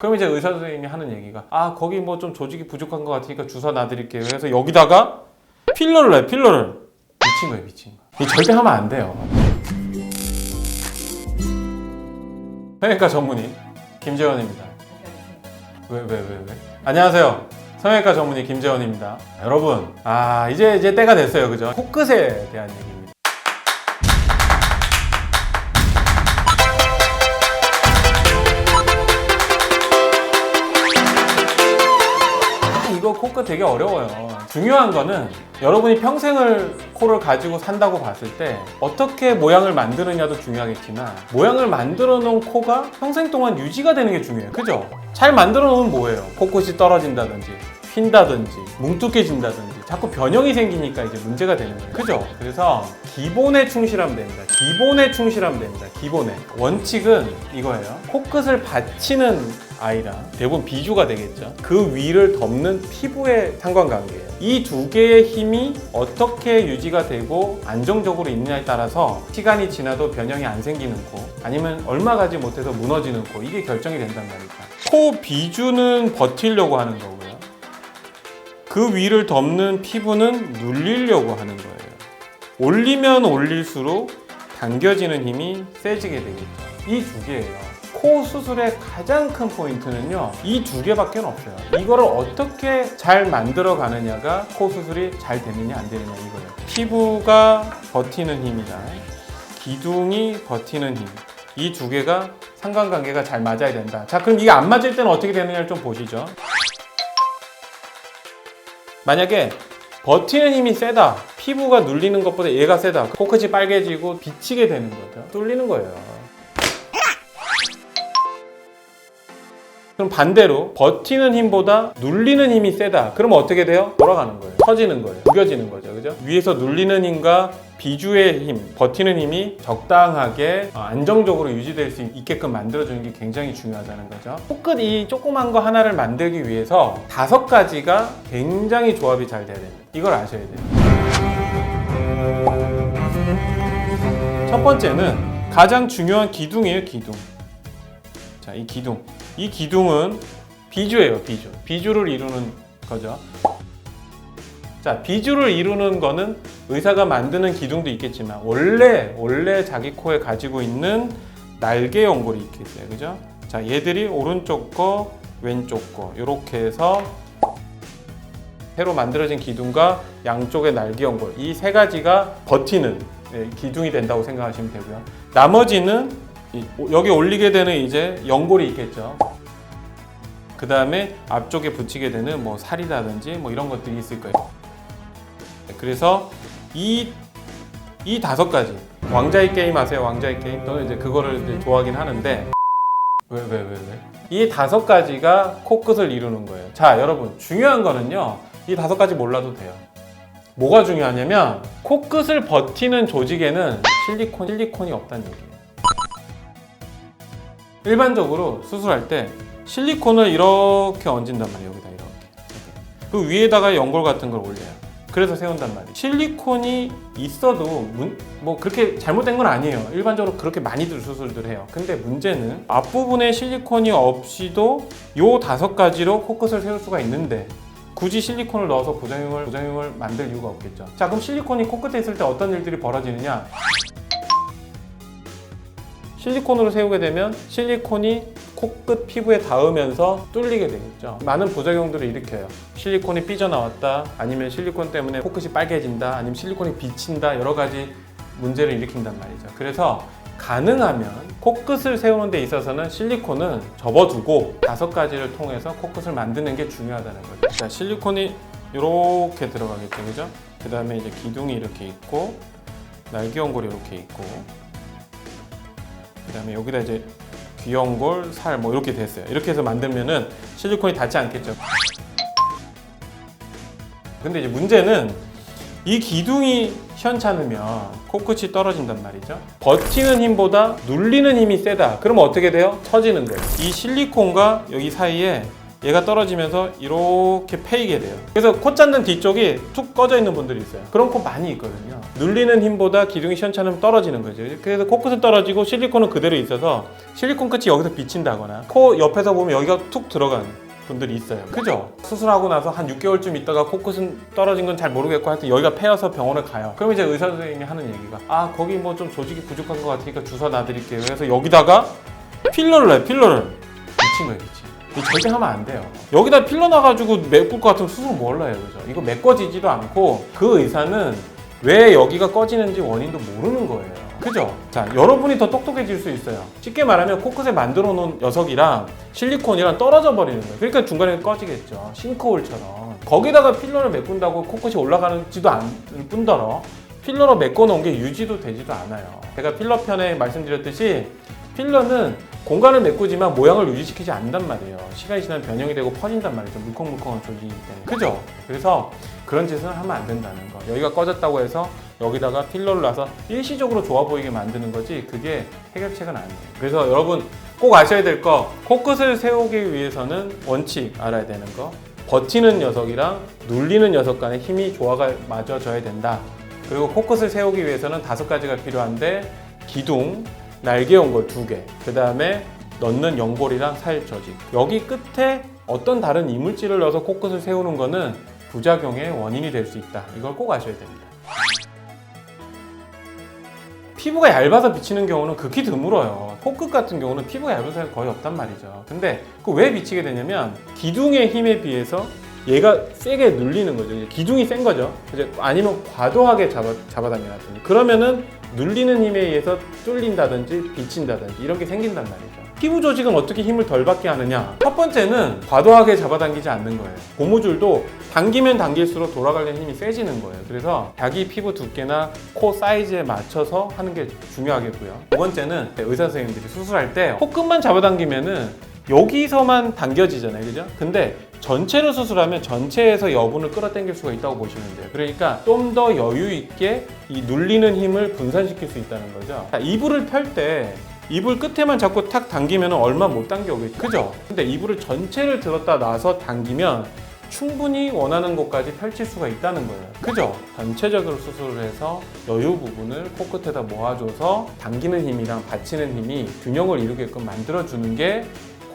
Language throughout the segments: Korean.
그럼 이제 의사 선생님이 하는 얘기가 거기 뭐 좀 조직이 부족한 것 같으니까 주사 놔드릴게요. 그래서 여기다가 필러를 내 필러를. 미친 거예요, 미친 거. 이 절대 하면 안 돼요. 성형외과 전문의 김재원입니다. 왜? 안녕하세요. 성형외과 전문의 김재원입니다. 여러분, 이제 때가 됐어요, 그죠? 코끝에 대한 얘기입니다. 이거 코끝 되게 어려워요. 중요한 거는 여러분이 평생을 코를 가지고 산다고 봤을 때 어떻게 모양을 만드느냐도 중요하겠지만 모양을 만들어 놓은 코가 평생 동안 유지가 되는 게 중요해요. 그죠? 잘 만들어 놓으면 뭐예요? 코끝이 떨어진다든지 휜다든지 뭉툭해진다든지 자꾸 변형이 생기니까 이제 문제가 되는 거예요. 그죠? 그래서 기본에 충실하면 됩니다. 기본에 충실하면 됩니다. 기본에. 원칙은 이거예요. 코끝을 받치는 아이랑 대부분 비주가 되겠죠. 그 위를 덮는 피부의 상관관계예요. 이 두 개의 힘이 어떻게 유지가 되고 안정적으로 있느냐에 따라서 시간이 지나도 변형이 안 생기는 코, 아니면 얼마 가지 못해서 무너지는 코, 이게 결정이 된단 말이죠. 코 비주는 버티려고 하는 거고요. 그 위를 덮는 피부는 눌리려고 하는 거예요. 올리면 올릴수록 당겨지는 힘이 세지게 되겠죠. 이 두 개예요. 코 수술의 가장 큰 포인트는요, 이 두 개밖에 없어요. 이거를 어떻게 잘 만들어 가느냐가 코 수술이 잘 되느냐 안 되느냐 이거예요. 피부가 버티는 힘이랑 기둥이 버티는 힘, 이 두 개가 상관관계가 잘 맞아야 된다. 자, 그럼 이게 안 맞을 때는 어떻게 되느냐를 좀 보시죠. 만약에 버티는 힘이 세다, 피부가 눌리는 것보다 얘가 세다, 코끝이 빨개지고 비치게 되는 거죠. 뚫리는 거예요. 그럼 반대로 버티는 힘보다 눌리는 힘이 세다. 그러면 어떻게 돼요? 돌아가는 거예요. 터지는 거예요. 구겨지는 거죠. 그죠? 위에서 눌리는 힘과 비주의 힘, 버티는 힘이 적당하게 안정적으로 유지될 수 있게끔 만들어주는 게 굉장히 중요하다는 거죠. 코끝 이 조그만 거 하나를 만들기 위해서 5가지가 굉장히 조합이 잘 돼야 됩니다. 이걸 아셔야 돼요. 첫 번째는 가장 중요한 기둥이에요, 기둥. 자, 이 기둥. 이 기둥은 비주예요, 비주. 비주를 이루는 거죠. 자, 비주를 이루는 거는 의사가 만드는 기둥도 있겠지만 원래 자기 코에 가지고 있는 날개 연골이 있겠어요, 그죠? 자, 얘들이 오른쪽 거, 왼쪽 거 이렇게 해서 새로 만들어진 기둥과 양쪽의 날개 연골, 이 3가지가 버티는 기둥이 된다고 생각하시면 되고요. 나머지는 여기 올리게 되는 이제 연골이 있겠죠. 그 다음에 앞쪽에 붙이게 되는 뭐 살이라든지 뭐 이런 것들이 있을 거예요. 그래서 이 5가지, 왕자의 게임 아세요? 왕자의 게임? 저는 이제 그거를 이제 좋아하긴 하는데 왜? 이 5가지가 코끝을 이루는 거예요. 자, 여러분 중요한 거는요, 이 5가지 몰라도 돼요. 뭐가 중요하냐면 코끝을 버티는 조직에는 실리콘이 없다는 얘기예요. 일반적으로 수술할 때 실리콘을 이렇게 얹은단 말이에요. 여기다 이렇게. 그 위에다가 연골 같은 걸 올려요. 그래서 세운단 말이에요. 실리콘이 있어도 뭐 그렇게 잘못된 건 아니에요. 일반적으로 그렇게 많이들 수술들 해요. 근데 문제는 앞부분에 실리콘이 없이도 요 5가지로 코끝을 세울 수가 있는데 굳이 실리콘을 넣어서 부작용을 만들 이유가 없겠죠. 자, 그럼 실리콘이 코끝에 있을 때 어떤 일들이 벌어지느냐? 실리콘으로 세우게 되면 실리콘이 코끝 피부에 닿으면서 뚫리게 되겠죠. 많은 부작용들을 일으켜요. 실리콘이 삐져나왔다, 아니면 실리콘 때문에 코끝이 빨개진다, 아니면 실리콘이 비친다, 여러 가지 문제를 일으킨단 말이죠. 그래서 가능하면 코끝을 세우는 데 있어서는 실리콘은 접어두고 5가지를 통해서 코끝을 만드는 게 중요하다는 거죠. 자, 실리콘이 이렇게 들어가겠죠, 그죠? 그 다음에 이제 기둥이 이렇게 있고 날개 연골이 이렇게 있고 그 다음에 여기다 이제 귀연골, 살 뭐 이렇게 됐어요. 이렇게 해서 만들면은 실리콘이 닿지 않겠죠. 근데 이제 문제는 이 기둥이 현찮으면 코끝이 떨어진단 말이죠. 버티는 힘보다 눌리는 힘이 세다. 그러면 어떻게 돼요? 처지는 거예요. 이 실리콘과 여기 사이에 얘가 떨어지면서 이렇게 패이게 돼요. 그래서 코 잡는 뒤쪽이 툭 꺼져 있는 분들이 있어요. 그런 코 많이 있거든요. 눌리는 힘보다 기둥이 시원찮으면 떨어지는 거죠. 그래서 코끝은 떨어지고 실리콘은 그대로 있어서 실리콘 끝이 여기서 비친다거나 코 옆에서 보면 여기가 툭 들어가는 분들이 있어요. 그죠? 수술하고 나서 한 6개월쯤 있다가 코끝은 떨어진 건 잘 모르겠고 하여튼 여기가 패여서 병원을 가요. 그럼 이제 의사 선생님이 하는 얘기가 거기 뭐 좀 조직이 부족한 것 같으니까 주사 놔드릴게요. 그래서 여기다가 필러를 놔요. 필러를. 미친 거예요, 미친. 이거 절대 하면 안 돼요. 여기다 필러 놔가지고 메꿀 것 같으면 수술 뭘로 해요, 그죠? 이거 메꿔지지도 않고 그 의사는 왜 여기가 꺼지는지 원인도 모르는 거예요. 그죠? 자, 여러분이 더 똑똑해질 수 있어요. 쉽게 말하면 코끝에 만들어 놓은 녀석이랑 실리콘이랑 떨어져 버리는 거예요. 그러니까 중간에 꺼지겠죠. 싱크홀처럼. 거기다가 필러를 메꾼다고 코끝이 올라가지도 않을 뿐더러 필러로 메꿔 놓은 게 유지도 되지도 않아요. 제가 필러 편에 말씀드렸듯이 필러는 공간을 메꾸지만 모양을 유지시키지 않는단 말이에요. 시간이 지나면 변형이 되고 퍼진단 말이죠. 물컹물컹한 조직이기 때문에. 그죠? 그래서 그런 짓은 하면 안 된다는 거. 여기가 꺼졌다고 해서 여기다가 필러를 놔서 일시적으로 좋아 보이게 만드는 거지 그게 해결책은 아니에요. 그래서 여러분 꼭 아셔야 될 거, 코끝을 세우기 위해서는 원칙 알아야 되는 거, 버티는 녀석이랑 눌리는 녀석 간의 힘이 조화가 맞아져야 된다. 그리고 코끝을 세우기 위해서는 5가지가 필요한데 기둥, 날개 연골 2개, 그 다음에 넣는 연골이랑 살 조직. 여기 끝에 어떤 다른 이물질을 넣어서 코끝을 세우는 거는 부작용의 원인이 될 수 있다. 이걸 꼭 아셔야 됩니다. 피부가 얇아서 비치는 경우는 극히 드물어요. 코끝 같은 경우는 피부가 얇은 사람이 거의 없단 말이죠. 근데 그 왜 비치게 되냐면 기둥의 힘에 비해서 얘가 세게 눌리는 거죠. 기둥이 센 거죠. 아니면 과도하게 잡아당겨놨든지 그러면은 눌리는 힘에 의해서 뚫린다든지 비친다든지 이런 게 생긴단 말이죠. 피부 조직은 어떻게 힘을 덜 받게 하느냐? 첫 번째는 과도하게 잡아당기지 않는 거예요. 고무줄도 당기면 당길수록 돌아가려는 힘이 세지는 거예요. 그래서 자기 피부 두께나 코 사이즈에 맞춰서 하는 게 중요하겠고요. 두 번째는 의사 선생님들이 수술할 때 코끝만 잡아당기면은 여기서만 당겨지잖아요, 그죠? 근데 전체를 수술하면 전체에서 여분을 끌어당길 수가 있다고 보시면 돼요. 그러니까 좀 더 여유 있게 이 눌리는 힘을 분산시킬 수 있다는 거죠. 자, 이불을 펼 때 이불 끝에만 자꾸 탁 당기면 얼마 못 당겨오겠죠, 그죠? 근데 이불을 전체를 들었다 놔서 당기면 충분히 원하는 곳까지 펼칠 수가 있다는 거예요. 그죠? 전체적으로 수술을 해서 여유 부분을 코끝에다 모아줘서 당기는 힘이랑 받치는 힘이 균형을 이루게끔 만들어주는 게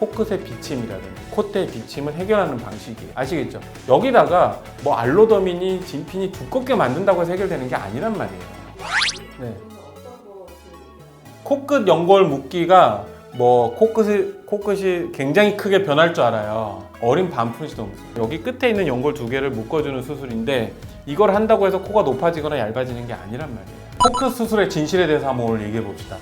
코끝의 비침이라든지 콧대의 비침을 해결하는 방식이에요. 아시겠죠? 여기다가 뭐 알로더민이 진핀이 두껍게 만든다고 해서 해결되는 게 아니란 말이에요. 네. 코끝 연골 묶기가 뭐 코끝이 굉장히 크게 변할 줄 알아요. 어린 반푼이도 여기 끝에 있는 연골 2개를 묶어주는 수술인데 이걸 한다고 해서 코가 높아지거나 얇아지는 게 아니란 말이에요. 코끝 수술의 진실에 대해서 한번 오늘 얘기해 봅시다.